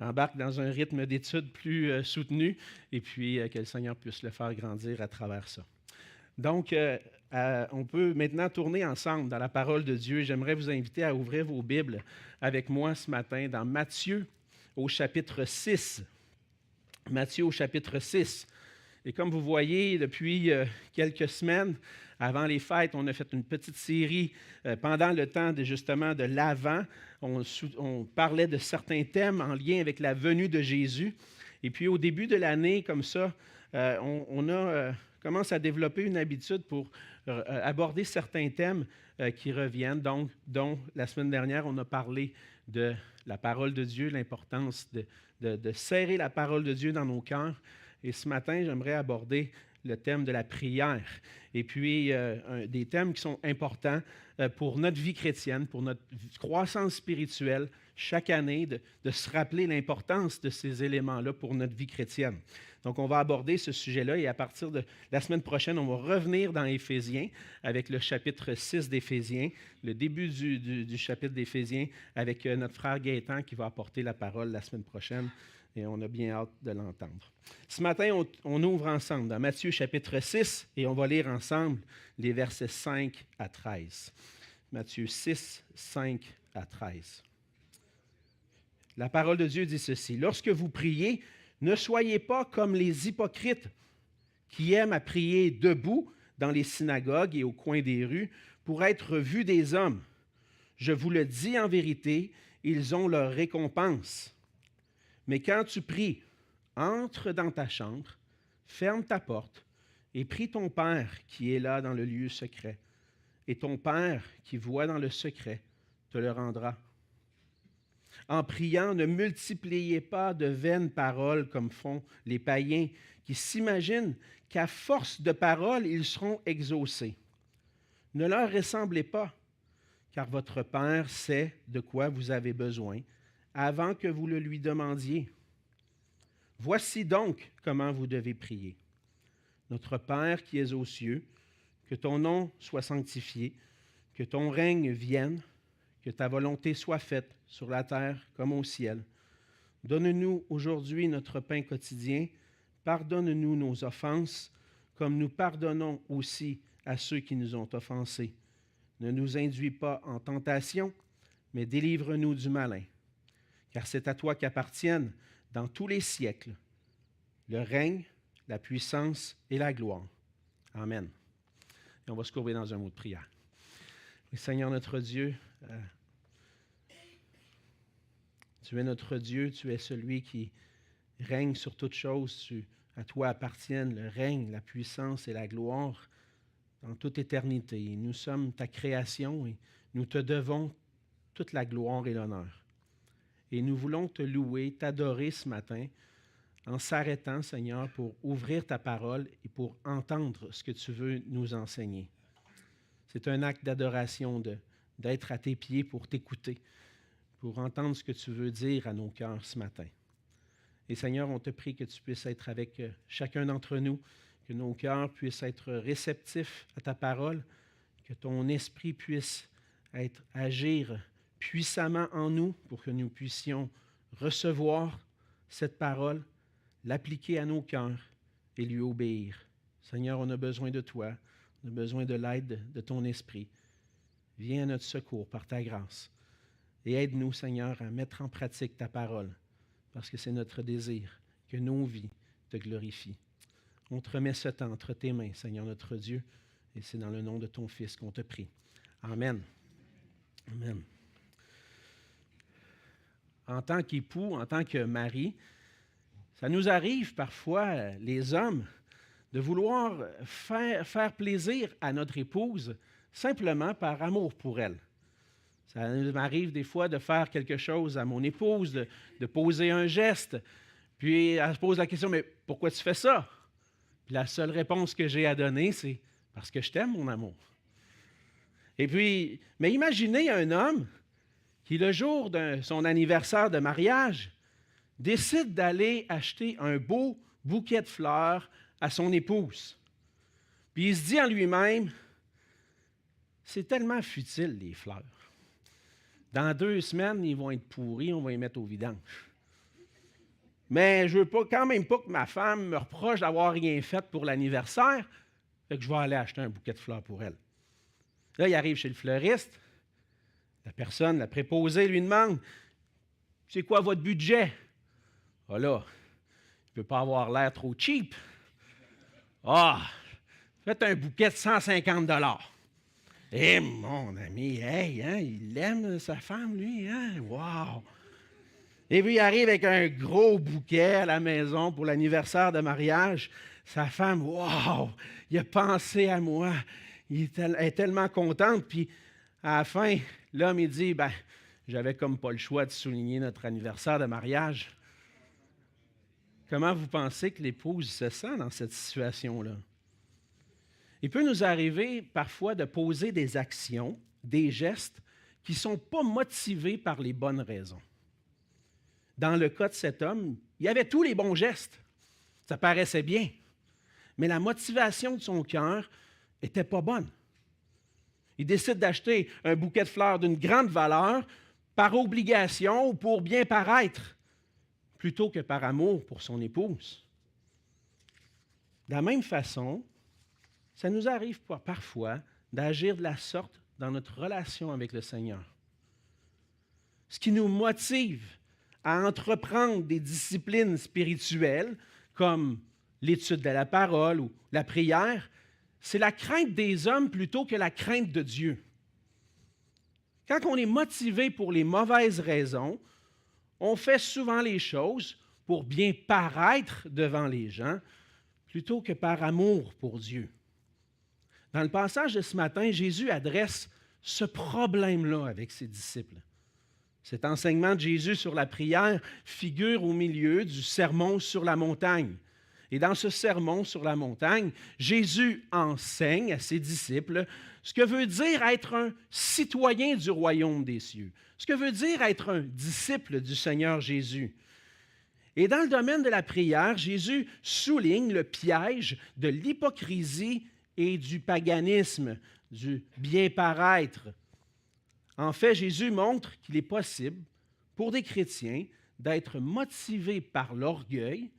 embarque dans un rythme d'études plus soutenu et puis que le Seigneur puisse le faire grandir à travers ça. Donc, on peut maintenant tourner ensemble dans la parole de Dieu. J'aimerais vous inviter à ouvrir vos Bibles avec moi ce matin dans Matthieu au chapitre 6. Matthieu au chapitre 6. Et comme vous voyez, depuis quelques semaines, avant les fêtes, on a fait une petite série pendant le temps justement de l'Avent. On parlait de certains thèmes en lien avec la venue de Jésus. Et puis au début de l'année, comme ça, on commence à développer une habitude pour aborder certains thèmes qui reviennent. Donc, dont la semaine dernière, on a parlé de la parole de Dieu, l'importance de serrer la parole de Dieu dans nos cœurs. Et ce matin, j'aimerais aborder le thème de la prière. Et puis, des thèmes qui sont importants pour notre vie chrétienne, pour notre croissance spirituelle, chaque année, de se rappeler l'importance de ces éléments-là pour notre vie chrétienne. Donc, on va aborder ce sujet-là et à partir de la semaine prochaine, on va revenir dans Éphésiens avec le chapitre 6 d'Éphésiens, le début du chapitre d'Éphésiens avec notre frère Gaétan qui va apporter la parole la semaine prochaine. Et on a bien hâte de l'entendre. Ce matin, on ouvre ensemble dans Matthieu chapitre 6 et on va lire ensemble les versets 5 à 13. Matthieu 6, 5 à 13. La parole de Dieu dit ceci. « Lorsque vous priez, ne soyez pas comme les hypocrites qui aiment à prier debout dans les synagogues et au coin des rues pour être vus des hommes. Je vous le dis en vérité, ils ont leur récompense. Mais quand tu pries, entre dans ta chambre, ferme ta porte et prie ton Père qui est là dans le lieu secret. Et ton Père qui voit dans le secret te le rendra. En priant, ne multipliez pas de vaines paroles comme font les païens qui s'imaginent qu'à force de paroles, ils seront exaucés. Ne leur ressemblez pas, car votre Père sait de quoi vous avez besoin avant que vous le lui demandiez. Voici donc comment vous devez prier. Notre Père qui es aux cieux, que ton nom soit sanctifié, que ton règne vienne, que ta volonté soit faite sur la terre comme au ciel. Donne-nous aujourd'hui notre pain quotidien. Pardonne-nous nos offenses, comme nous pardonnons aussi à ceux qui nous ont offensés. Ne nous induis pas en tentation, mais délivre-nous du malin. Car c'est à toi qu'appartiennent, dans tous les siècles, le règne, la puissance et la gloire. Amen. Et on va se courber dans un mot de prière. Et Seigneur notre Dieu, tu es notre Dieu, tu es celui qui règne sur toutes choses. À toi appartiennent le règne, la puissance et la gloire dans toute éternité. Et nous sommes ta création et nous te devons toute la gloire et l'honneur. Et nous voulons te louer, t'adorer ce matin en s'arrêtant, Seigneur, pour ouvrir ta parole et pour entendre ce que tu veux nous enseigner. C'est un acte d'adoration d'être à tes pieds pour t'écouter, pour entendre ce que tu veux dire à nos cœurs ce matin. Et Seigneur, on te prie que tu puisses être avec chacun d'entre nous, que nos cœurs puissent être réceptifs à ta parole, que ton esprit puisse agir puissamment en nous pour que nous puissions recevoir cette parole, l'appliquer à nos cœurs et lui obéir. Seigneur, on a besoin de toi, on a besoin de l'aide de ton esprit. Viens à notre secours par ta grâce et aide-nous, Seigneur, à mettre en pratique ta parole parce que c'est notre désir que nos vies te glorifient. On te remet ce temps entre tes mains, Seigneur notre Dieu, et c'est dans le nom de ton Fils qu'on te prie. Amen. Amen. En tant qu'époux, en tant que mari, ça nous arrive parfois, les hommes, de vouloir faire plaisir à notre épouse simplement par amour pour elle. Ça m'arrive des fois de faire quelque chose à mon épouse, de poser un geste, puis elle se pose la question « Mais pourquoi tu fais ça? » Puis la seule réponse que j'ai à donner, c'est « Parce que je t'aime, mon amour. » Et puis, mais imaginez un homme qui, le jour de son anniversaire de mariage, décide d'aller acheter un beau bouquet de fleurs à son épouse. Puis il se dit en lui-même, c'est tellement futile, les fleurs. Dans 2 semaines, ils vont être pourris, on va les mettre au vidange. mais je ne veux quand même pas que ma femme me reproche d'avoir rien fait pour l'anniversaire, fait que je vais aller acheter un bouquet de fleurs pour elle. Là, il arrive chez le fleuriste, la personne, la préposée, lui demande « C'est quoi votre budget? » Ah là, il ne peut pas avoir l'air trop cheap. « Ah, faites un bouquet de 150 $. Eh, mon ami, hey, hein, il aime sa femme, lui, hein? Wow! Et puis, il arrive avec un gros bouquet à la maison pour l'anniversaire de mariage. Sa femme, wow! Il a pensé à moi. Elle est tellement contente. Puis, à la fin, l'homme, il dit, ben, j'avais comme pas le choix de souligner notre anniversaire de mariage. Comment vous pensez que l'épouse se sent dans cette situation-là? Il peut nous arriver parfois de poser des actions, des gestes qui ne sont pas motivés par les bonnes raisons. Dans le cas de cet homme, il y avait tous les bons gestes. Ça paraissait bien. Mais la motivation de son cœur n'était pas bonne. Il décide d'acheter un bouquet de fleurs d'une grande valeur par obligation ou pour bien paraître, plutôt que par amour pour son épouse. De la même façon, ça nous arrive parfois d'agir de la sorte dans notre relation avec le Seigneur. Ce qui nous motive à entreprendre des disciplines spirituelles comme l'étude de la parole ou la prière, c'est la crainte des hommes plutôt que la crainte de Dieu. Quand on est motivé pour les mauvaises raisons, on fait souvent les choses pour bien paraître devant les gens plutôt que par amour pour Dieu. Dans le passage de ce matin, Jésus adresse ce problème-là avec ses disciples. Cet enseignement de Jésus sur la prière figure au milieu du sermon sur la montagne. Et dans ce sermon sur la montagne, Jésus enseigne à ses disciples ce que veut dire être un citoyen du royaume des cieux, ce que veut dire être un disciple du Seigneur Jésus. Et dans le domaine de la prière, Jésus souligne le piège de l'hypocrisie et du paganisme, du bien-paraître. En fait, Jésus montre qu'il est possible pour des chrétiens d'être motivés par l'orgueil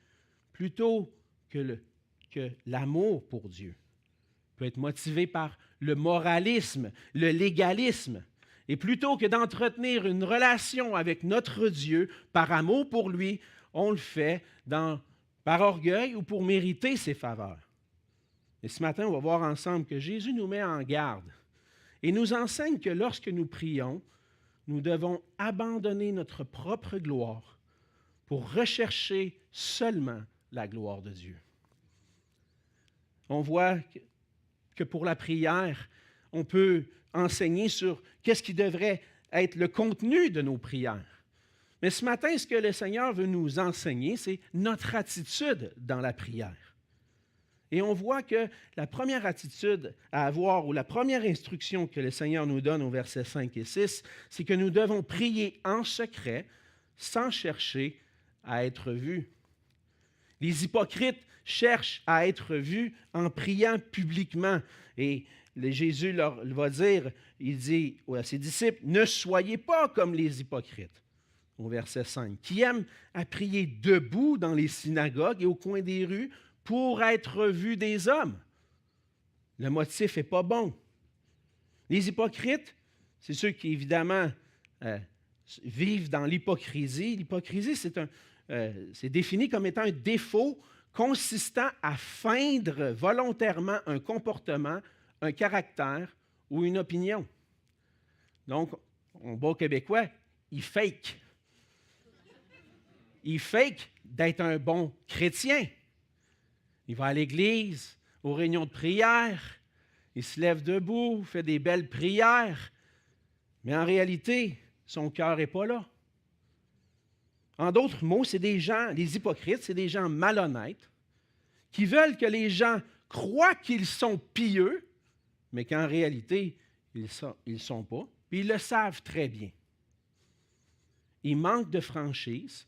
plutôt que l'amour pour Dieu. Il peut être motivé par le moralisme, le légalisme. Et plutôt que d'entretenir une relation avec notre Dieu par amour pour lui, on le fait par orgueil ou pour mériter ses faveurs. Et ce matin, on va voir ensemble que Jésus nous met en garde et nous enseigne que lorsque nous prions, nous devons abandonner notre propre gloire pour rechercher seulement la gloire de Dieu. On voit que pour la prière, on peut enseigner sur qu'est-ce qui devrait être le contenu de nos prières. Mais ce matin, ce que le Seigneur veut nous enseigner, c'est notre attitude dans la prière. Et on voit que la première attitude à avoir, ou la première instruction que le Seigneur nous donne au versets 5 et 6, c'est que nous devons prier en secret sans chercher à être vus. Les hypocrites cherchent à être vus en priant publiquement. Et Jésus leur va dire, il dit à ses disciples, « Ne soyez pas comme les hypocrites », au verset 5, qui aiment à prier debout dans les synagogues et au coin des rues, pour être vus des hommes. Le motif n'est pas bon. Les hypocrites, c'est ceux qui, évidemment, vivent dans l'hypocrisie. L'hypocrisie, c'est défini comme étant un défaut consistant à feindre volontairement un comportement, un caractère ou une opinion. Donc, en bon québécois, il fake. Il fake d'être un bon chrétien. Il va à l'église, aux réunions de prière, il se lève debout, fait des belles prières, mais en réalité, son cœur n'est pas là. En d'autres mots, c'est des gens, les hypocrites, c'est des gens malhonnêtes qui veulent que les gens croient qu'ils sont pieux, mais qu'en réalité, ils ne sont pas, puis ils le savent très bien. Ils manquent de franchise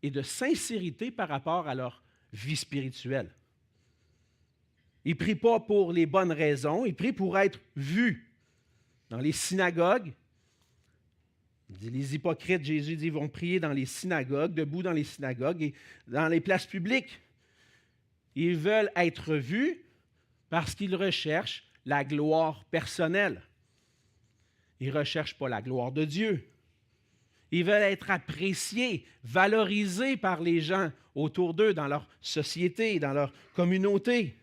et de sincérité par rapport à leur vie spirituelle. Ils ne prient pas pour les bonnes raisons, ils prient pour être vus. Dans les synagogues, Il dit, les hypocrites, Jésus dit, vont prier dans les synagogues, debout dans les synagogues et dans les places publiques. Ils veulent être vus parce qu'ils recherchent la gloire personnelle. Ils ne recherchent pas la gloire de Dieu. Ils veulent être appréciés, valorisés par les gens autour d'eux, dans leur société, dans leur communauté.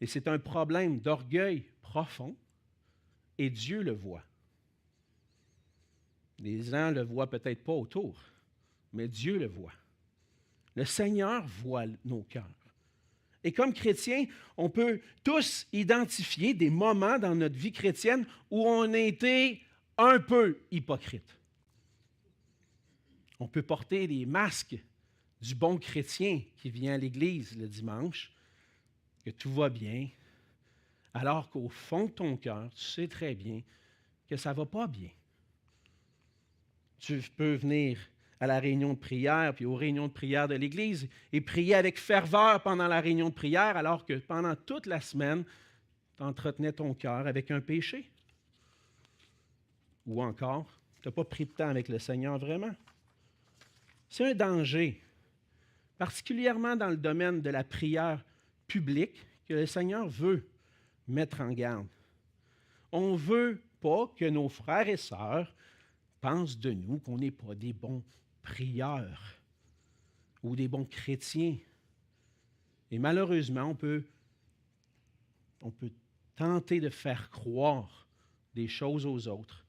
Et c'est un problème d'orgueil profond, et Dieu le voit. Les gens ne le voient peut-être pas autour, mais Dieu le voit. Le Seigneur voit nos cœurs. Et comme chrétiens, on peut tous identifier des moments dans notre vie chrétienne où on a été un peu hypocrite. On peut porter les masques du bon chrétien qui vient à l'Église le dimanche, que tout va bien, alors qu'au fond de ton cœur, tu sais très bien que ça ne va pas bien. Tu peux venir à la réunion de prière, puis aux réunions de prière de l'Église, et prier avec ferveur pendant la réunion de prière, alors que pendant toute la semaine, tu entretenais ton cœur avec un péché. Ou encore, tu n'as pas pris de temps avec le Seigneur vraiment. C'est un danger, particulièrement dans le domaine de la prière publique, que le Seigneur veut mettre en garde. On ne veut pas que nos frères et sœurs pensent de nous qu'on n'est pas des bons prieurs ou des bons chrétiens. Et malheureusement, on peut tenter de faire croire des choses aux autres,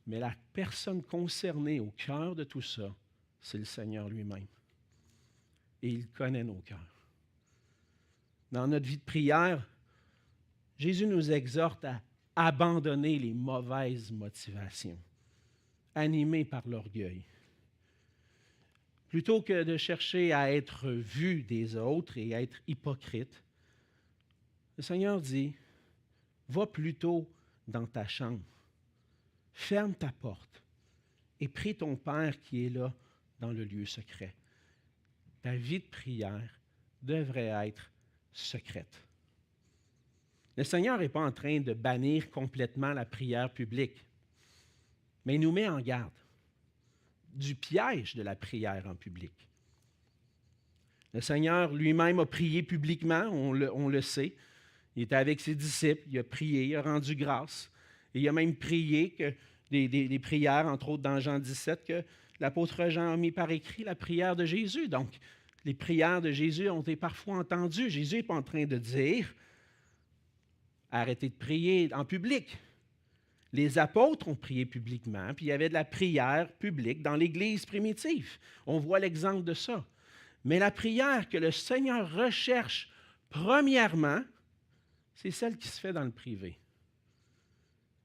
mais la personne concernée au cœur de tout ça, c'est le Seigneur lui-même. Et il connaît nos cœurs. Dans notre vie de prière, Jésus nous exhorte à abandonner les mauvaises motivations, animées par l'orgueil. Plutôt que de chercher à être vu des autres et à être hypocrite, le Seigneur dit, va plutôt dans ta chambre, ferme ta porte et prie ton Père qui est là dans le lieu secret. Ta vie de prière devrait être secrète. Le Seigneur n'est pas en train de bannir complètement la prière publique, mais il nous met en garde du piège de la prière en public. Le Seigneur lui-même a prié publiquement, on le sait. Il était avec ses disciples, il a prié, il a rendu grâce. Et il a même prié que des prières, entre autres dans Jean 17, que l'apôtre Jean a mis par écrit la prière de Jésus. Donc, les prières de Jésus ont été parfois entendues. Jésus n'est pas en train de dire « arrêtez de prier en public ». Les apôtres ont prié publiquement, puis il y avait de la prière publique dans l'Église primitive. On voit l'exemple de ça. Mais la prière que le Seigneur recherche, premièrement, c'est celle qui se fait dans le privé.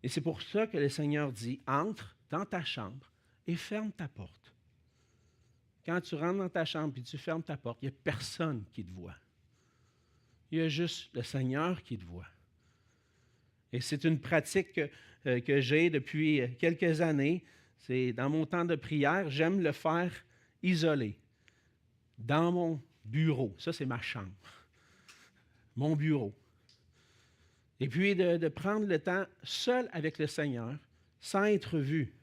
Et c'est pour ça que le Seigneur dit, entre dans ta chambre et ferme ta porte. Quand tu rentres dans ta chambre et tu fermes ta porte, il n'y a personne qui te voit. Il y a juste le Seigneur qui te voit. Et c'est une pratique que j'ai depuis quelques années. C'est dans mon temps de prière, j'aime le faire isolé. Dans mon bureau. Ça, c'est ma chambre. Mon bureau. Et puis de prendre le temps seul avec le Seigneur, sans être vu.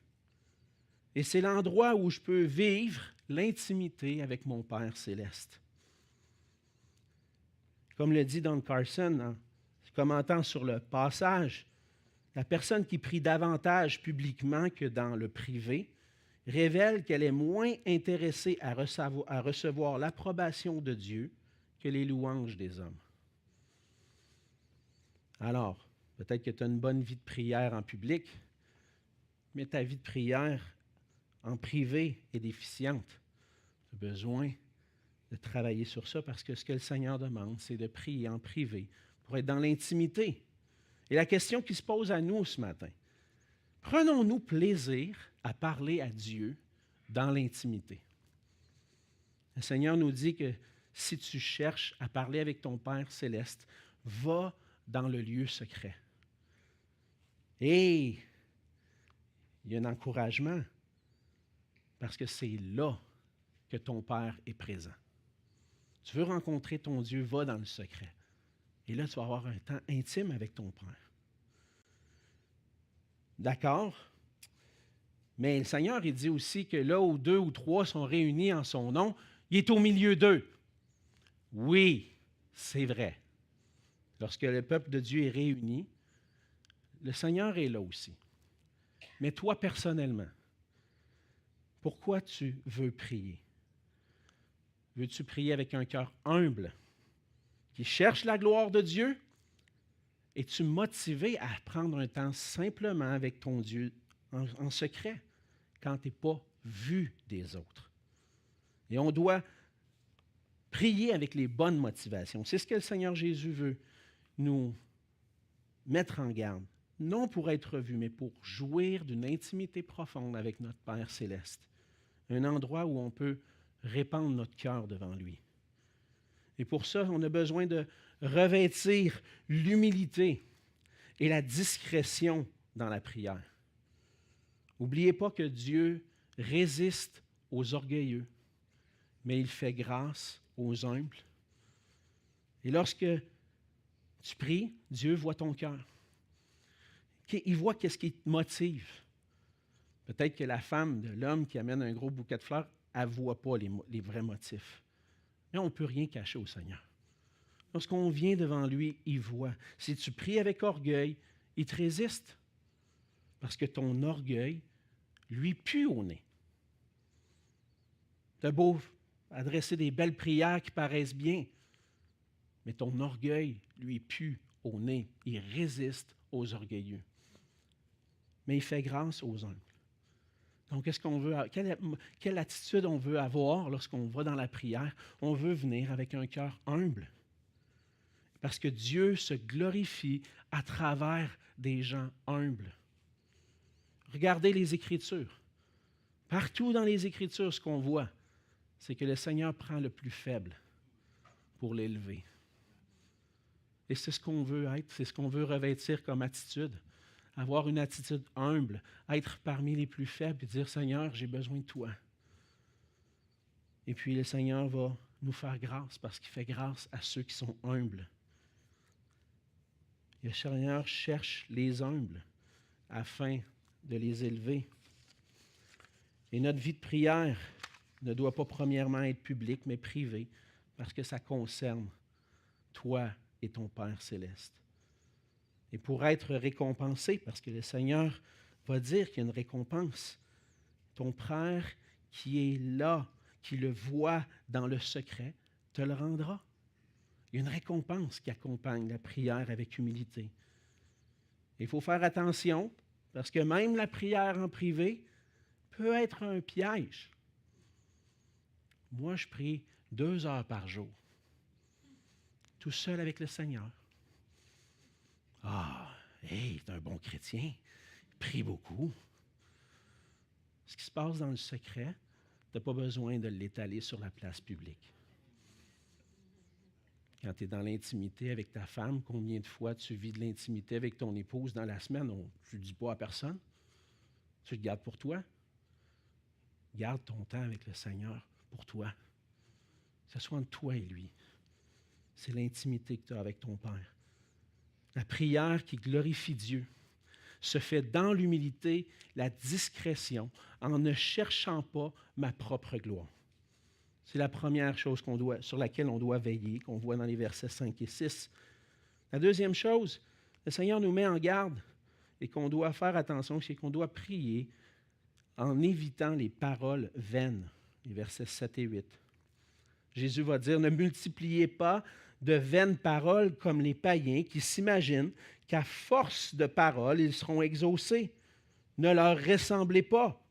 Et c'est l'endroit où je peux vivre l'intimité avec mon Père céleste. Comme le dit Don Carson, en commentant sur le passage, la personne qui prie davantage publiquement que dans le privé révèle qu'elle est moins intéressée à recevoir l'approbation de Dieu que les louanges des hommes. Alors, peut-être que tu as une bonne vie de prière en public, mais ta vie de prière en privé est déficiente. Tu as besoin de travailler sur ça parce que ce que le Seigneur demande, c'est de prier en privé pour être dans l'intimité. Et la question qui se pose à nous ce matin, prenons-nous plaisir à parler à Dieu dans l'intimité? Le Seigneur nous dit que si tu cherches à parler avec ton Père céleste, va dans le lieu secret. Et il y a un encouragement parce que c'est là que ton Père est présent. Tu veux rencontrer ton Dieu, va dans le secret. Et là, tu vas avoir un temps intime avec ton Père. D'accord? Mais le Seigneur, il dit aussi que là où 2 ou 3 sont réunis en son nom, il est au milieu d'eux. Oui, c'est vrai. Lorsque le peuple de Dieu est réuni, le Seigneur est là aussi. Mais toi, personnellement, pourquoi tu veux prier? Veux-tu prier avec un cœur humble, qui cherche la gloire de Dieu? Es-tu motivé à prendre un temps simplement avec ton Dieu en secret, quand tu n'es pas vu des autres? Et on doit prier avec les bonnes motivations. C'est ce que le Seigneur Jésus veut nous mettre en garde. Non pour être vu, mais pour jouir d'une intimité profonde avec notre Père céleste. Un endroit où on peut répandre notre cœur devant lui. Et pour ça, on a besoin de revêtir l'humilité et la discrétion dans la prière. N'oubliez pas que Dieu résiste aux orgueilleux, mais il fait grâce aux humbles. Et lorsque tu pries, Dieu voit ton cœur. Il voit qu'est-ce qui te motive. Peut-être que la femme de l'homme qui amène un gros bouquet de fleurs, elle ne voit pas les vrais motifs. Mais on ne peut rien cacher au Seigneur. Lorsqu'on vient devant lui, il voit. Si tu pries avec orgueil, il te résiste. Parce que ton orgueil lui pue au nez. Tu as beau adresser des belles prières qui paraissent bien, mais ton orgueil lui pue au nez. Il résiste aux orgueilleux. Mais il fait grâce aux humbles. Donc, quelle attitude on veut avoir lorsqu'on va dans la prière? On veut venir avec un cœur humble. Parce que Dieu se glorifie à travers des gens humbles. Regardez les Écritures. Partout dans les Écritures, ce qu'on voit, c'est que le Seigneur prend le plus faible pour l'élever. Et c'est ce qu'on veut être, c'est ce qu'on veut revêtir comme attitude. Avoir une attitude humble, être parmi les plus faibles et dire « Seigneur, j'ai besoin de toi ». Et puis le Seigneur va nous faire grâce parce qu'il fait grâce à ceux qui sont humbles. Le Seigneur cherche les humbles afin de les élever. Et notre vie de prière ne doit pas premièrement être publique, mais privée, parce que ça concerne toi et ton Père céleste. Et pour être récompensé, parce que le Seigneur va dire qu'il y a une récompense, ton Père qui est là, qui le voit dans le secret, te le rendra. Il y a une récompense qui accompagne la prière avec humilité. Il faut faire attention, parce que même la prière en privé peut être un piège. Moi, je prie 2 heures par jour, tout seul avec le Seigneur. Ah, hey, t'es un bon chrétien, il prie beaucoup. Ce qui se passe dans le secret, tu n'as pas besoin de l'étaler sur la place publique. Quand tu es dans l'intimité avec ta femme, combien de fois tu vis de l'intimité avec ton épouse dans la semaine? Tu ne le dis pas à personne. Tu le gardes pour toi. Garde ton temps avec le Seigneur pour toi. Que ce soit entre toi et lui. C'est l'intimité que tu as avec ton Père. La prière qui glorifie Dieu se fait dans l'humilité, la discrétion, en ne cherchant pas ma propre gloire. C'est la première chose sur laquelle on doit veiller, qu'on voit dans les versets 5 et 6. La deuxième chose, le Seigneur nous met en garde et qu'on doit faire attention, c'est qu'on doit prier en évitant les paroles vaines, les versets 7 et 8. Jésus va dire, ne multipliez pas de vaines paroles comme les païens qui s'imaginent qu'à force de paroles, ils seront exaucés. Ne leur ressemblez pas,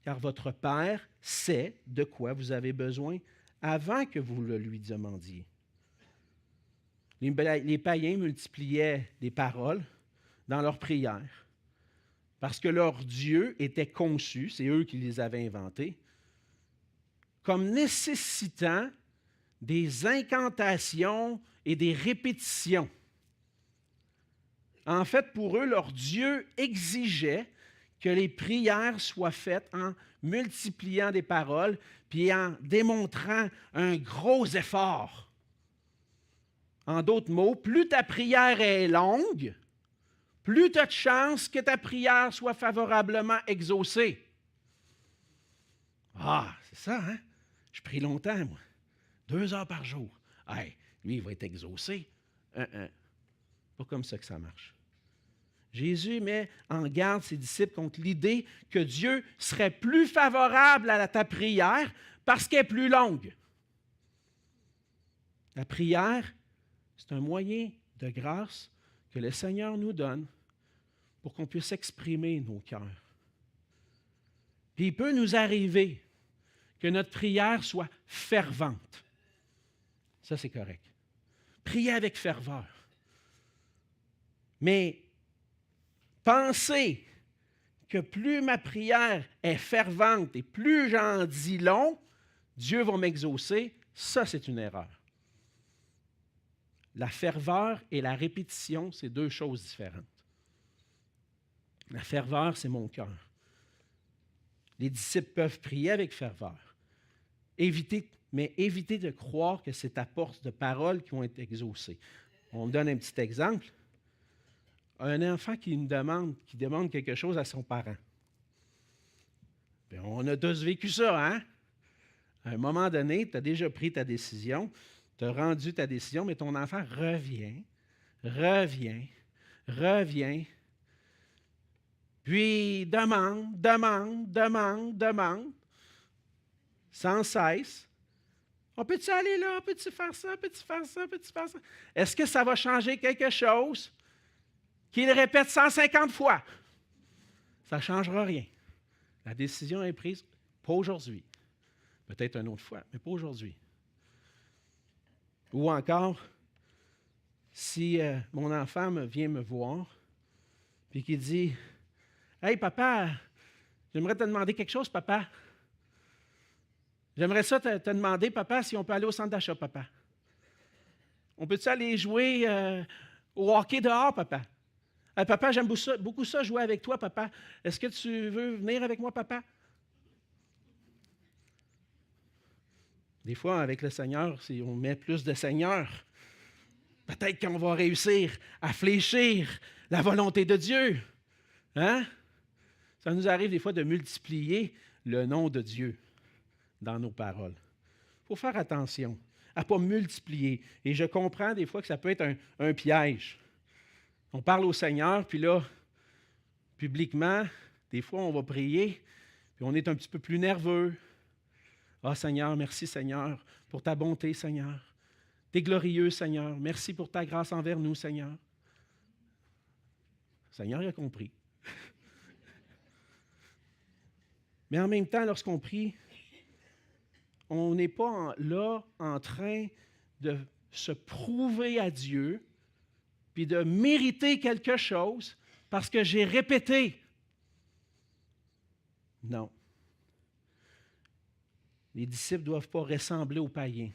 car votre Père sait de quoi vous avez besoin avant que vous le lui demandiez. Les païens multipliaient des paroles dans leurs prières parce que leur Dieu était conçu, c'est eux qui les avaient inventés, comme nécessitant des incantations et des répétitions. En fait, pour eux, leur Dieu exigeait que les prières soient faites en multipliant des paroles puis en démontrant un gros effort. En d'autres mots, plus ta prière est longue, plus tu as de chances que ta prière soit favorablement exaucée. Ah, c'est ça, hein? Je prie longtemps, moi. 2 heures par jour. Hey, lui, il va être exaucé. Pas comme ça que ça marche. Jésus met en garde ses disciples contre l'idée que Dieu serait plus favorable à ta prière parce qu'elle est plus longue. La prière, c'est un moyen de grâce que le Seigneur nous donne pour qu'on puisse exprimer nos cœurs. Puis il peut nous arriver que notre prière soit fervente. Ça, c'est correct. Priez avec ferveur. Mais pensez que plus ma prière est fervente et plus j'en dis long, Dieu va m'exaucer, ça, c'est une erreur. La ferveur et la répétition, c'est 2 choses différentes. La ferveur, c'est mon cœur. Les disciples peuvent prier avec ferveur. Mais évitez de croire que c'est à force de paroles qui vont être exaucées. On me donne un petit exemple. Un enfant qui demande quelque chose à son parent. Bien, on a tous vécu ça, hein? À un moment donné, tu as déjà pris ta décision, tu as rendu ta décision, mais ton enfant revient, puis demande, sans cesse. On peut-tu aller là? Peux-tu faire ça? Peux-tu faire ça? Peux-tu faire ça? Est-ce que ça va changer quelque chose qu'il répète 150 fois? Ça ne changera rien. La décision est prise, pas aujourd'hui. Peut-être une autre fois, mais pas aujourd'hui. Ou encore, si mon enfant vient me voir et qu'il dit « Hey, papa, j'aimerais te demander quelque chose, papa. J'aimerais ça te demander, papa, si on peut aller au centre d'achat, papa. On peut-tu aller jouer au hockey dehors, papa? Papa, j'aime beaucoup ça, jouer avec toi, papa. Est-ce que tu veux venir avec moi, papa? » Des fois, avec le Seigneur, si on met plus de Seigneur, peut-être qu'on va réussir à fléchir la volonté de Dieu. Hein? Ça nous arrive des fois de multiplier le nom de Dieu dans nos paroles. Il faut faire attention à ne pas multiplier. Et je comprends des fois que ça peut être un piège. On parle au Seigneur, puis là, publiquement, des fois, on va prier, puis on est un petit peu plus nerveux. Ah, Seigneur, merci, Seigneur, pour ta bonté, Seigneur. T'es glorieux, Seigneur. Merci pour ta grâce envers nous, Seigneur. Le Seigneur, il a compris. Mais en même temps, lorsqu'on prie, on n'est pas là en train de se prouver à Dieu puis de mériter quelque chose parce que j'ai répété. Non. Les disciples ne doivent pas ressembler aux païens.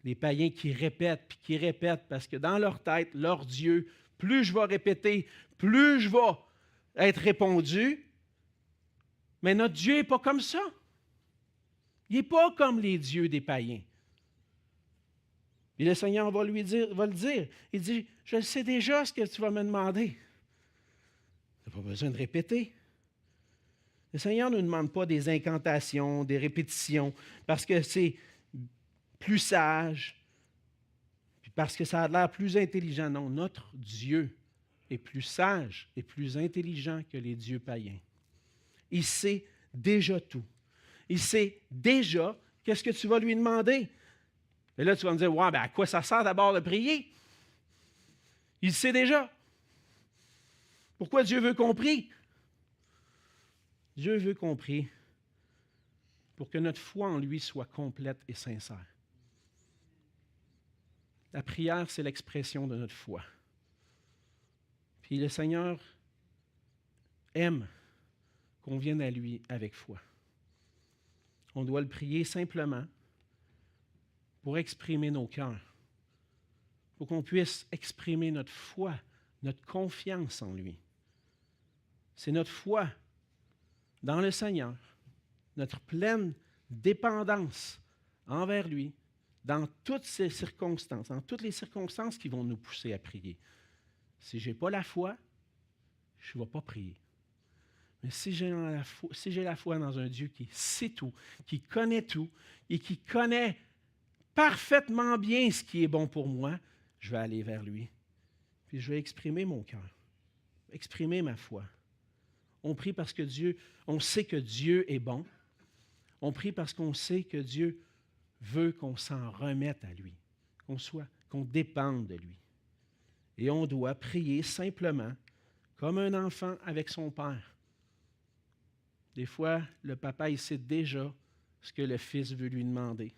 Les païens qui répètent parce que dans leur tête, leur Dieu, plus je vais répéter, plus je vais être répondu. Mais notre Dieu n'est pas comme ça. Il n'est pas comme les dieux des païens. Et le Seigneur va le dire. Il dit, je sais déjà ce que tu vas me demander. Tu n'as pas besoin de répéter. Le Seigneur ne nous demande pas des incantations, des répétitions, parce que c'est plus sage, puis parce que ça a l'air plus intelligent. Non, notre Dieu est plus sage et plus intelligent que les dieux païens. Il sait déjà tout. Il sait déjà qu'est-ce que tu vas lui demander. Et là, tu vas me dire, ouais, ben à quoi ça sert d'abord de prier? Il sait déjà. Pourquoi Dieu veut qu'on prie? Dieu veut qu'on prie pour que notre foi en lui soit complète et sincère. La prière, c'est l'expression de notre foi. Puis le Seigneur aime qu'on vienne à lui avec foi. On doit le prier simplement pour exprimer nos cœurs, pour qu'on puisse exprimer notre foi, notre confiance en lui. C'est notre foi dans le Seigneur, notre pleine dépendance envers lui, dans toutes ces circonstances, dans toutes les circonstances qui vont nous pousser à prier. Si je n'ai pas la foi, je ne vais pas prier. Mais si j'ai la foi dans un Dieu qui sait tout, qui connaît tout et qui connaît parfaitement bien ce qui est bon pour moi, je vais aller vers lui. Puis je vais exprimer mon cœur, exprimer ma foi. On prie parce que on sait que Dieu est bon. On prie parce qu'on sait que Dieu veut qu'on s'en remette à lui, qu'on dépende de lui. Et on doit prier simplement, comme un enfant avec son père. Des fois, le papa, il sait déjà ce que le fils veut lui demander.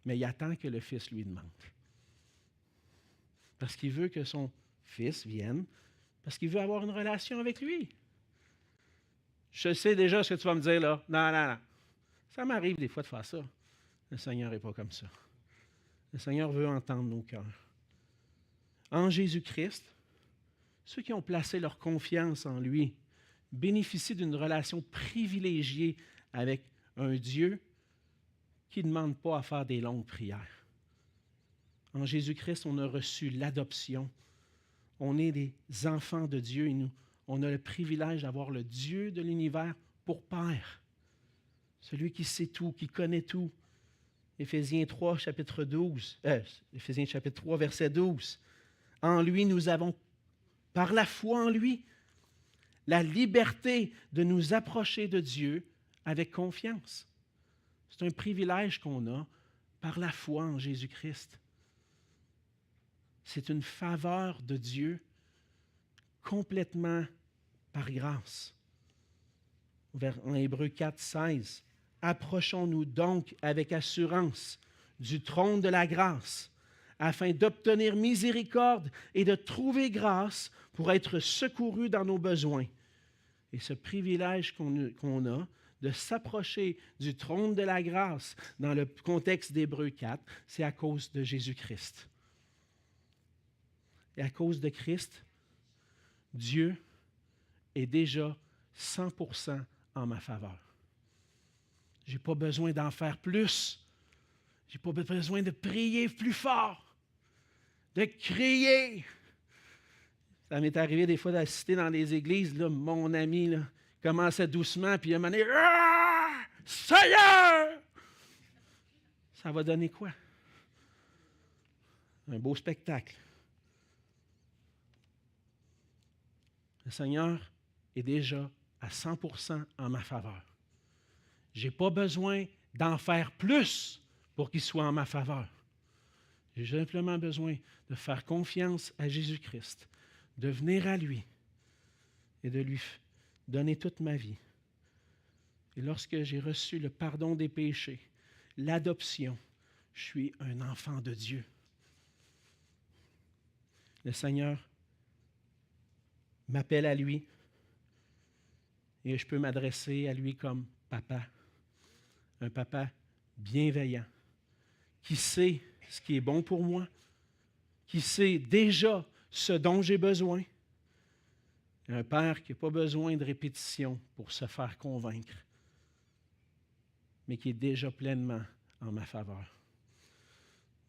Mais il attend que le fils lui demande. Parce qu'il veut que son fils vienne, parce qu'il veut avoir une relation avec lui. Je sais déjà ce que tu vas me dire là. Non. Ça m'arrive des fois de faire ça. Le Seigneur n'est pas comme ça. Le Seigneur veut entendre nos cœurs. En Jésus-Christ, ceux qui ont placé leur confiance en lui bénéficient d'une relation privilégiée avec un Dieu qui ne demande pas à faire des longues prières. En Jésus-Christ, on a reçu l'adoption. On est des enfants de Dieu et on a le privilège d'avoir le Dieu de l'univers pour Père. Celui qui sait tout, qui connaît tout. Éphésiens 3, chapitre 12. Éphésiens chapitre 3, verset 12. En lui, nous avons, par la foi en lui, la liberté de nous approcher de Dieu avec confiance. C'est un privilège qu'on a par la foi en Jésus-Christ. C'est une faveur de Dieu complètement par grâce. En Hébreux 4, 16, « Approchons-nous donc avec assurance du trône de la grâce, afin d'obtenir miséricorde et de trouver grâce pour être secourus dans nos besoins. » Et ce privilège qu'on a de s'approcher du trône de la grâce dans le contexte d'Hébreux 4, c'est à cause de Jésus-Christ. Et à cause de Christ, Dieu est déjà 100% en ma faveur. Je n'ai pas besoin d'en faire plus. Je n'ai pas besoin de prier plus fort, de crier. Ça m'est arrivé des fois d'assister dans les églises, là, mon ami là, commençait doucement, puis il m'a dit « Seigneur! » Ça va donner quoi? Un beau spectacle. Le Seigneur est déjà à 100% en ma faveur. Je n'ai pas besoin d'en faire plus pour qu'il soit en ma faveur. J'ai simplement besoin de faire confiance à Jésus-Christ, de venir à lui et de lui donner toute ma vie. Et lorsque j'ai reçu le pardon des péchés, l'adoption, je suis un enfant de Dieu. Le Seigneur m'appelle à lui et je peux m'adresser à lui comme papa, un papa bienveillant, qui sait ce qui est bon pour moi, qui sait déjà ce dont j'ai besoin. Un père qui n'a pas besoin de répétition pour se faire convaincre, mais qui est déjà pleinement en ma faveur.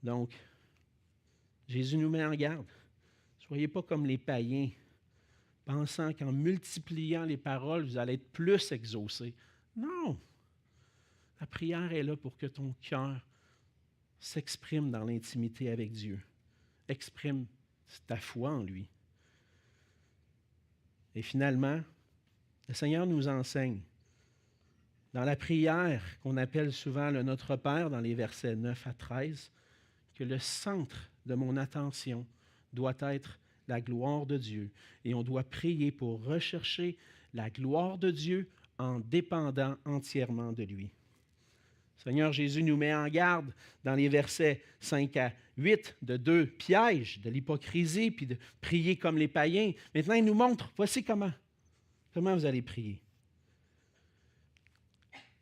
Donc, Jésus nous met en garde. Ne soyez pas comme les païens, pensant qu'en multipliant les paroles, vous allez être plus exaucés. Non! La prière est là pour que ton cœur s'exprime dans l'intimité avec Dieu. Exprime ta foi en lui. Et finalement, le Seigneur nous enseigne, dans la prière qu'on appelle souvent le Notre Père, dans les versets 9 à 13, que le centre de mon attention doit être la gloire de Dieu. Et on doit prier pour rechercher la gloire de Dieu en dépendant entièrement de lui. Seigneur Jésus nous met en garde dans les versets 5 à 8 de deux pièges, de l'hypocrisie, puis de prier comme les païens. Maintenant, il nous montre, voici comment vous allez prier.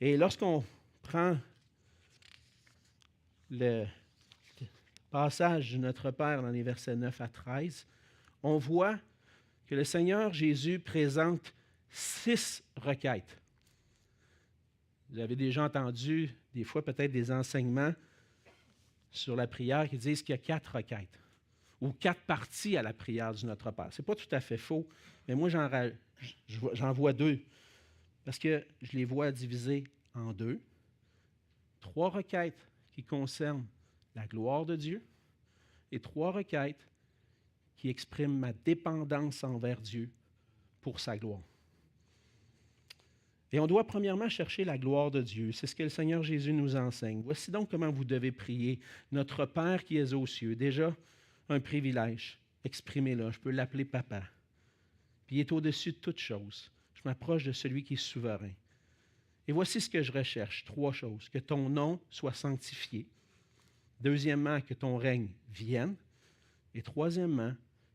Et lorsqu'on prend le passage de Notre Père dans les versets 9 à 13, on voit que le Seigneur Jésus présente 6 requêtes. Vous avez déjà entendu, des fois peut-être des enseignements sur la prière qui disent qu'il y a 4 requêtes ou 4 parties à la prière du Notre Père. Ce n'est pas tout à fait faux, mais moi j'en vois deux, parce que je les vois divisés en deux. 3 requêtes qui concernent la gloire de Dieu et 3 requêtes qui expriment ma dépendance envers Dieu pour sa gloire. Et on doit premièrement chercher la gloire de Dieu. C'est ce que le Seigneur Jésus nous enseigne. Voici donc comment vous devez prier. Notre Père qui es aux cieux, déjà un privilège, exprimez-le, je peux l'appeler Papa. Puis il est au-dessus de toutes choses. Je m'approche de celui qui est souverain. Et voici ce que je recherche, 3 choses. Que ton nom soit sanctifié. Deuxièmement, que ton règne vienne. Et troisièmement,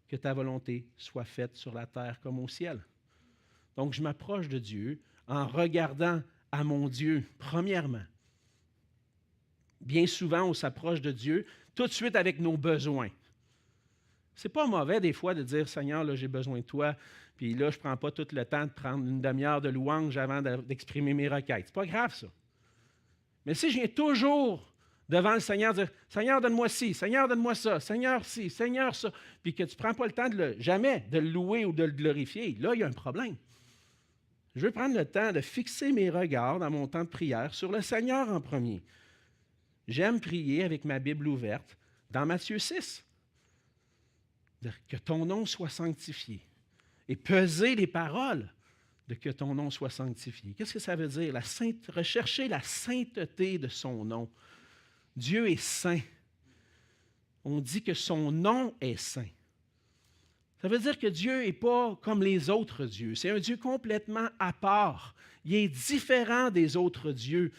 que ta volonté soit faite sur la terre comme au ciel. Donc, je m'approche de Dieu en regardant à mon Dieu, premièrement. Bien souvent, on s'approche de Dieu tout de suite avec nos besoins. C'est pas mauvais des fois de dire, Seigneur, là, j'ai besoin de toi, puis là, je ne prends pas tout le temps de prendre une demi-heure de louange avant d'exprimer mes requêtes. C'est pas grave, ça. Mais si je viens toujours devant le Seigneur dire, Seigneur, donne-moi ci, Seigneur, donne-moi ça, Seigneur, ci, Seigneur, ça, puis que tu ne prends pas le temps jamais de le louer ou de le glorifier, là, il y a un problème. Je veux prendre le temps de fixer mes regards dans mon temps de prière sur le Seigneur en premier. J'aime prier avec ma Bible ouverte dans Matthieu 6. Que ton nom soit sanctifié. Et peser les paroles de que ton nom soit sanctifié. Qu'est-ce que ça veut dire? Rechercher la sainteté de son nom. Dieu est saint. On dit que son nom est saint. Ça veut dire que Dieu n'est pas comme les autres dieux. C'est un Dieu complètement à part. Il est différent des autres dieux.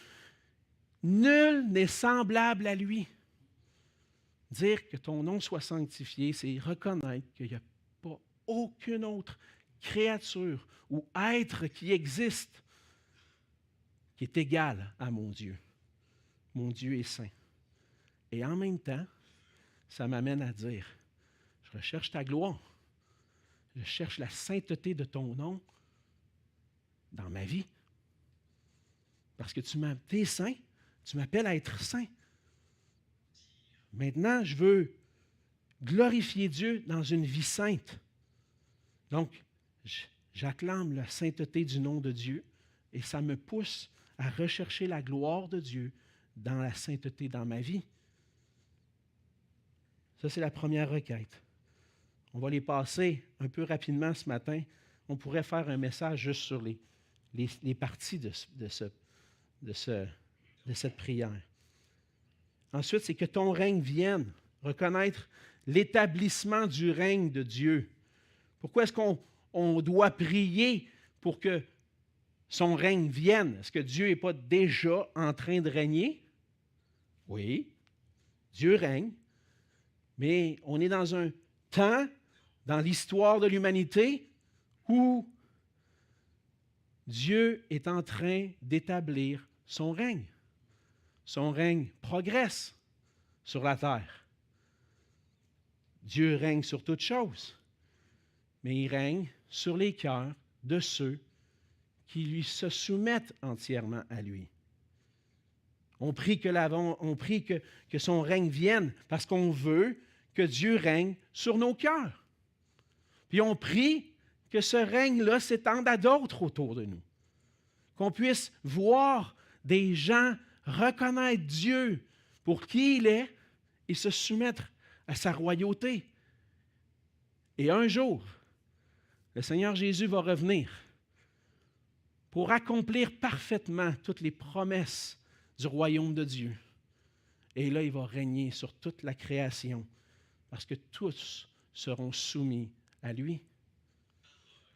Nul n'est semblable à lui. Dire que ton nom soit sanctifié, c'est reconnaître qu'il n'y a pas aucune autre créature ou être qui existe qui est égal à mon Dieu. Mon Dieu est saint. Et en même temps, ça m'amène à dire, je recherche ta gloire. Je cherche la sainteté de ton nom dans ma vie. Parce que tu es saint, tu m'appelles à être saint. Maintenant, je veux glorifier Dieu dans une vie sainte. Donc, j'acclame la sainteté du nom de Dieu et ça me pousse à rechercher la gloire de Dieu dans la sainteté dans ma vie. Ça, c'est la première requête. On va les passer un peu rapidement ce matin. On pourrait faire un message juste sur les parties de cette prière. Ensuite, c'est que ton règne vienne. Reconnaître l'établissement du règne de Dieu. Pourquoi est-ce qu'on doit prier pour que son règne vienne? Est-ce que Dieu n'est pas déjà en train de régner? Oui, Dieu règne, mais on est dans un temps, dans l'histoire de l'humanité, où Dieu est en train d'établir son règne. Son règne progresse sur la terre. Dieu règne sur toutes choses, mais il règne sur les cœurs de ceux qui lui se soumettent entièrement à lui. On prie que son règne vienne parce qu'on veut que Dieu règne sur nos cœurs. Puis on prie que ce règne-là s'étende à d'autres autour de nous. Qu'on puisse voir des gens reconnaître Dieu pour qui il est et se soumettre à sa royauté. Et un jour, le Seigneur Jésus va revenir pour accomplir parfaitement toutes les promesses du royaume de Dieu. Et là, il va régner sur toute la création parce que tous seront soumis à lui.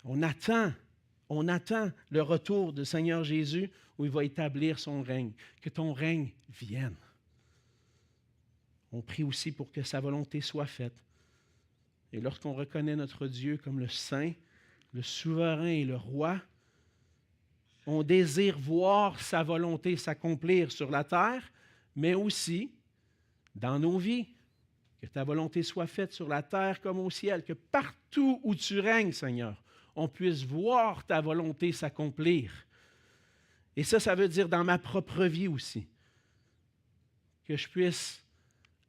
On attend le retour du Seigneur Jésus où il va établir son règne. Que ton règne vienne. On prie aussi pour que sa volonté soit faite. Et lorsqu'on reconnaît notre Dieu comme le Saint, le souverain et le roi, on désire voir sa volonté s'accomplir sur la terre, mais aussi dans nos vies. Que ta volonté soit faite sur la terre comme au ciel, que partout où tu règnes, Seigneur, on puisse voir ta volonté s'accomplir. Et ça veut dire dans ma propre vie aussi, que je puisse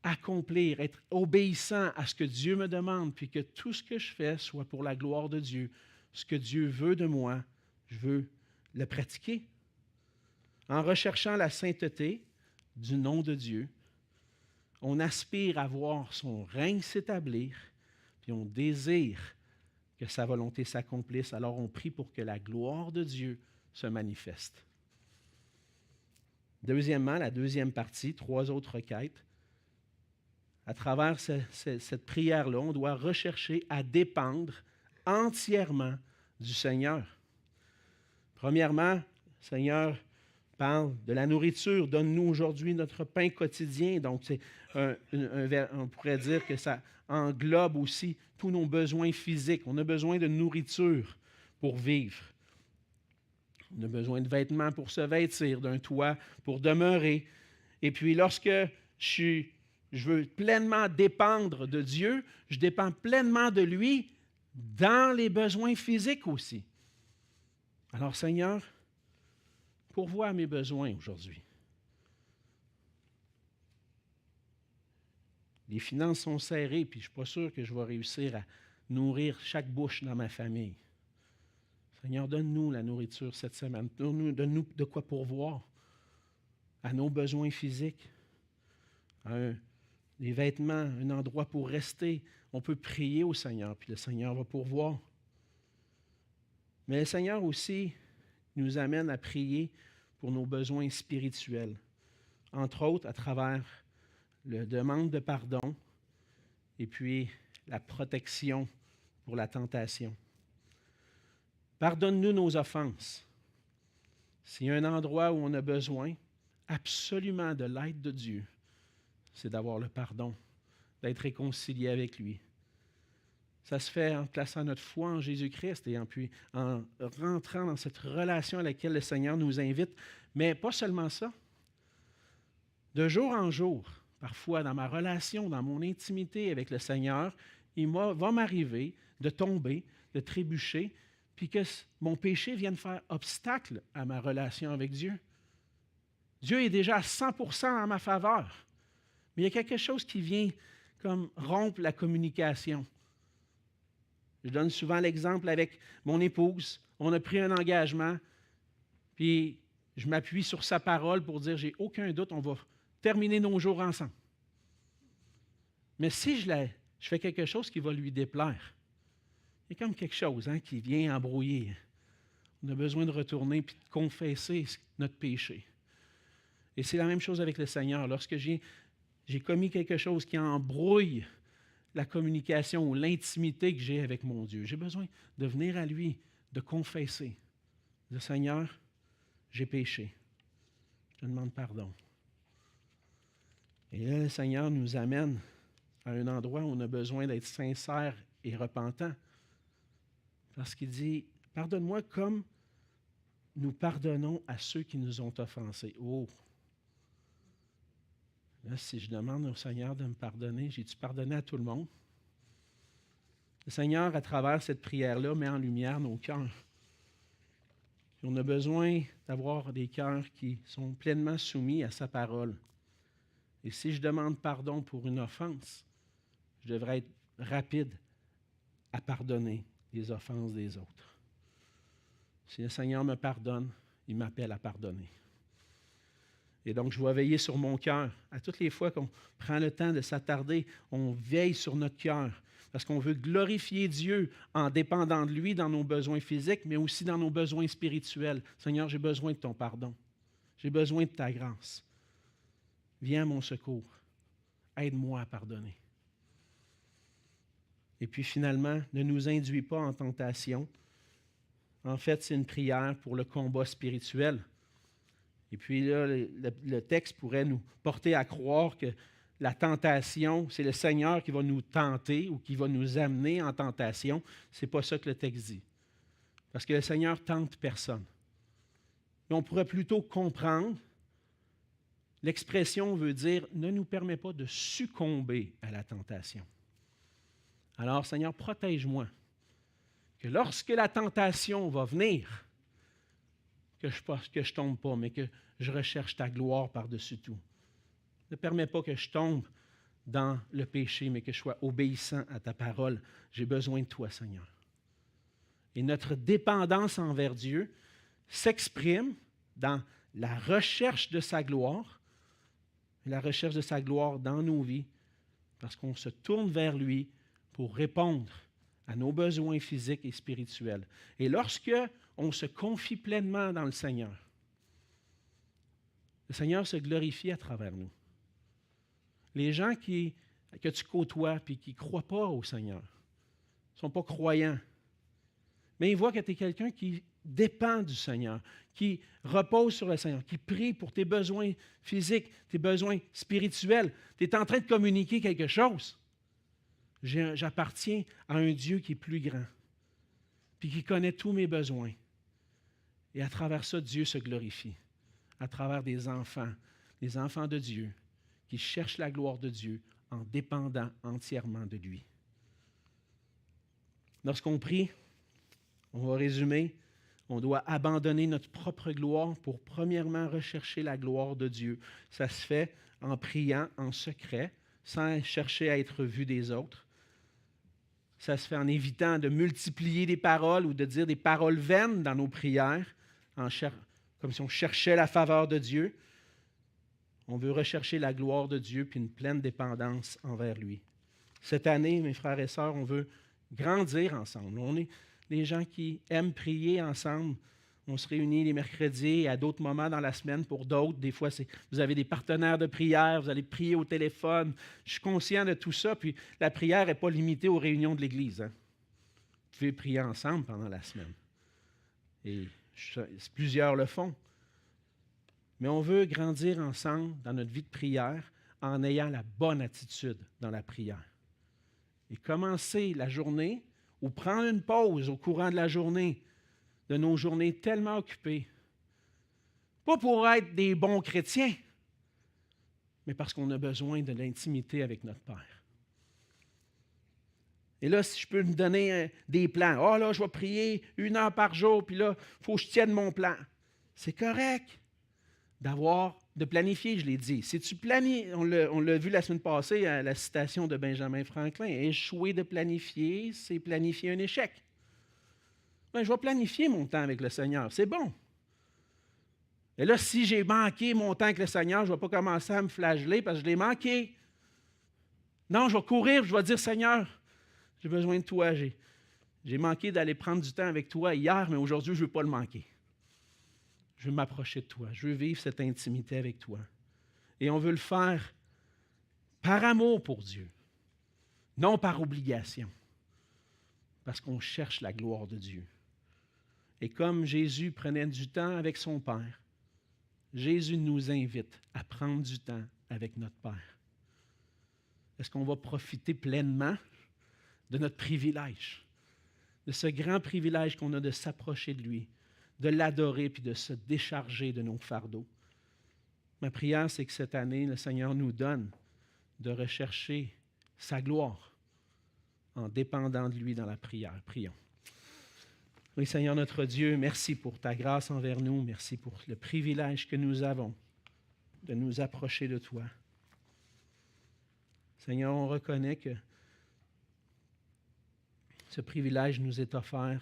accomplir, être obéissant à ce que Dieu me demande, puis que tout ce que je fais soit pour la gloire de Dieu, ce que Dieu veut de moi, je veux le pratiquer. En recherchant la sainteté du nom de Dieu, on aspire à voir son règne s'établir, puis on désire que sa volonté s'accomplisse. Alors on prie pour que la gloire de Dieu se manifeste. Deuxièmement, la deuxième partie, 3 autres requêtes. À travers cette prière-là, on doit rechercher à dépendre entièrement du Seigneur. Premièrement, Seigneur parle de la nourriture. Donne-nous aujourd'hui notre pain quotidien. Donc, on pourrait dire que ça englobe aussi tous nos besoins physiques. On a besoin de nourriture pour vivre. On a besoin de vêtements pour se vêtir, d'un toit pour demeurer. Et puis, lorsque je veux pleinement dépendre de Dieu, je dépends pleinement de lui dans les besoins physiques aussi. Alors, Seigneur, pourvois mes besoins aujourd'hui. Les finances sont serrées, puis je ne suis pas sûr que je vais réussir à nourrir chaque bouche dans ma famille. Seigneur, donne-nous la nourriture cette semaine. Donne-nous de quoi pourvoir à nos besoins physiques, des vêtements, un endroit pour rester. On peut prier au Seigneur, puis le Seigneur va pourvoir. Mais le Seigneur aussi nous amène à prier pour nos besoins spirituels, entre autres à travers la demande de pardon et puis la protection pour la tentation. Pardonne-nous nos offenses. S'il y a un endroit où on a besoin absolument de l'aide de Dieu, c'est d'avoir le pardon, d'être réconcilié avec lui. Ça se fait en plaçant notre foi en Jésus-Christ et en rentrant dans cette relation à laquelle le Seigneur nous invite. Mais pas seulement ça. De jour en jour, parfois dans ma relation, dans mon intimité avec le Seigneur, va m'arriver de tomber, de trébucher, puis que mon péché vienne faire obstacle à ma relation avec Dieu. Dieu est déjà à 100% en ma faveur. Mais il y a quelque chose qui vient comme rompre la communication. Je donne souvent l'exemple avec mon épouse. On a pris un engagement, puis je m'appuie sur sa parole pour dire, j'ai aucun doute, on va terminer nos jours ensemble. Mais si je fais quelque chose qui va lui déplaire, il y a comme quelque chose qui vient embrouiller. On a besoin de retourner et de confesser notre péché. Et c'est la même chose avec le Seigneur. Lorsque j'ai commis quelque chose qui embrouille la communication ou l'intimité que j'ai avec mon Dieu, j'ai besoin de venir à lui, de confesser. Le Seigneur, j'ai péché. Je te demande pardon. Et là, le Seigneur nous amène à un endroit où on a besoin d'être sincère et repentant. Parce qu'il dit, pardonne-moi comme nous pardonnons à ceux qui nous ont offensés. Oh! Là, si je demande au Seigneur de me pardonner, j'ai-tu pardonné à tout le monde? Le Seigneur, à travers cette prière-là, met en lumière nos cœurs. Et on a besoin d'avoir des cœurs qui sont pleinement soumis à sa parole. Et si je demande pardon pour une offense, je devrais être rapide à pardonner les offenses des autres. Si le Seigneur me pardonne, il m'appelle à pardonner. Et donc, je vais veiller sur mon cœur. À toutes les fois qu'on prend le temps de s'attarder, on veille sur notre cœur. Parce qu'on veut glorifier Dieu en dépendant de lui dans nos besoins physiques, mais aussi dans nos besoins spirituels. Seigneur, j'ai besoin de ton pardon. J'ai besoin de ta grâce. Viens à mon secours. Aide-moi à pardonner. Et puis finalement, ne nous induis pas en tentation. En fait, c'est une prière pour le combat spirituel. Et puis là, le texte pourrait nous porter à croire que la tentation, c'est le Seigneur qui va nous tenter ou qui va nous amener en tentation. Ce n'est pas ça que le texte dit. Parce que le Seigneur tente personne. Mais on pourrait plutôt comprendre, l'expression veut dire « ne nous permet pas de succomber à la tentation ». Alors, Seigneur, protège-moi. Que lorsque la tentation va venir, que je ne tombe pas, mais que je recherche ta gloire par-dessus tout. Ne permets pas que je tombe dans le péché, mais que je sois obéissant à ta parole. J'ai besoin de toi, Seigneur. Et notre dépendance envers Dieu s'exprime dans la recherche de sa gloire, la recherche de sa gloire dans nos vies, parce qu'on se tourne vers lui pour répondre à nos besoins physiques et spirituels. Et lorsque on se confie pleinement dans le Seigneur se glorifie à travers nous. Les gens que tu côtoies et qui ne croient pas au Seigneur, ne sont pas croyants, mais ils voient que tu es quelqu'un qui dépend du Seigneur, qui repose sur le Seigneur, qui prie pour tes besoins physiques, tes besoins spirituels. Tu es en train de communiquer quelque chose. J'appartiens à un Dieu qui est plus grand, puis qui connaît tous mes besoins. Et à travers ça, Dieu se glorifie, à travers des enfants de Dieu, qui cherchent la gloire de Dieu en dépendant entièrement de lui. Lorsqu'on prie, on va résumer, on doit abandonner notre propre gloire pour premièrement rechercher la gloire de Dieu. Ça se fait en priant en secret, sans chercher à être vu des autres. Ça se fait en évitant de multiplier des paroles ou de dire des paroles vaines dans nos prières, comme si on cherchait la faveur de Dieu. On veut rechercher la gloire de Dieu puis une pleine dépendance envers lui. Cette année, mes frères et sœurs, on veut grandir ensemble. On est des gens qui aiment prier ensemble. On se réunit les mercredis et à d'autres moments dans la semaine pour d'autres. Des fois, vous avez des partenaires de prière, vous allez prier au téléphone. Je suis conscient de tout ça. Puis la prière n'est pas limitée aux réunions de l'Église. Hein. Vous pouvez prier ensemble pendant la semaine. Et plusieurs le font. Mais on veut grandir ensemble dans notre vie de prière en ayant la bonne attitude dans la prière. Et commencer la journée ou prendre une pause au courant de la journée, de nos journées tellement occupées. Pas pour être des bons chrétiens, mais parce qu'on a besoin de l'intimité avec notre Père. Et là, si je peux me donner des plans, « Ah là, je vais prier 1 heure par jour, puis là, il faut que je tienne mon plan. » C'est correct de planifier, je l'ai dit. Si tu planifies, on l'a vu la semaine passée à la citation de Benjamin Franklin, échouer de planifier, c'est planifier un échec. Ben, je vais planifier mon temps avec le Seigneur, c'est bon. Et là, si j'ai manqué mon temps avec le Seigneur, je ne vais pas commencer à me flageller parce que je l'ai manqué. Non, je vais courir, je vais dire, Seigneur, j'ai besoin de toi. J'ai manqué d'aller prendre du temps avec toi hier, mais aujourd'hui, je ne veux pas le manquer. Je veux m'approcher de toi. Je veux vivre cette intimité avec toi. Et on veut le faire par amour pour Dieu, non par obligation, parce qu'on cherche la gloire de Dieu. Et comme Jésus prenait du temps avec son Père, Jésus nous invite à prendre du temps avec notre Père. Est-ce qu'on va profiter pleinement de notre privilège, de ce grand privilège qu'on a de s'approcher de lui, de l'adorer puis de se décharger de nos fardeaux? Ma prière, c'est que cette année, le Seigneur nous donne de rechercher sa gloire en dépendant de lui dans la prière. Prions. Oui, Seigneur notre Dieu, merci pour ta grâce envers nous. Merci pour le privilège que nous avons de nous approcher de toi. Seigneur, on reconnaît que ce privilège nous est offert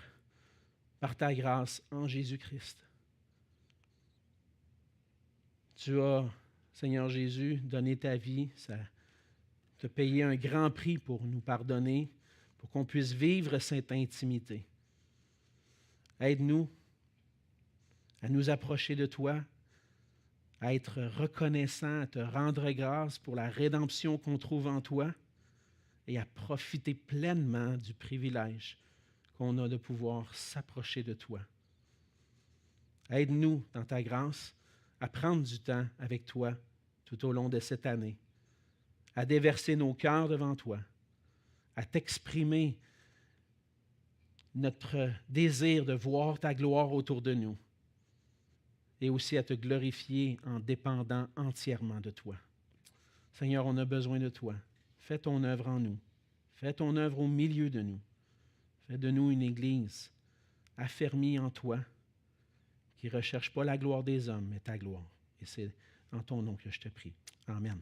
par ta grâce en Jésus-Christ. Tu as, Seigneur Jésus, donné ta vie, ça t'a payé un grand prix pour nous pardonner, pour qu'on puisse vivre cette intimité. Aide-nous à nous approcher de toi, à être reconnaissants, à te rendre grâce pour la rédemption qu'on trouve en toi et à profiter pleinement du privilège qu'on a de pouvoir s'approcher de toi. Aide-nous, dans ta grâce, à prendre du temps avec toi tout au long de cette année, à déverser nos cœurs devant toi, à t'exprimer notre désir de voir ta gloire autour de nous et aussi à te glorifier en dépendant entièrement de toi. Seigneur, on a besoin de toi. Fais ton œuvre en nous. Fais ton œuvre au milieu de nous. Fais de nous une Église affermie en toi, qui ne recherche pas la gloire des hommes, mais ta gloire. Et c'est en ton nom que je te prie. Amen.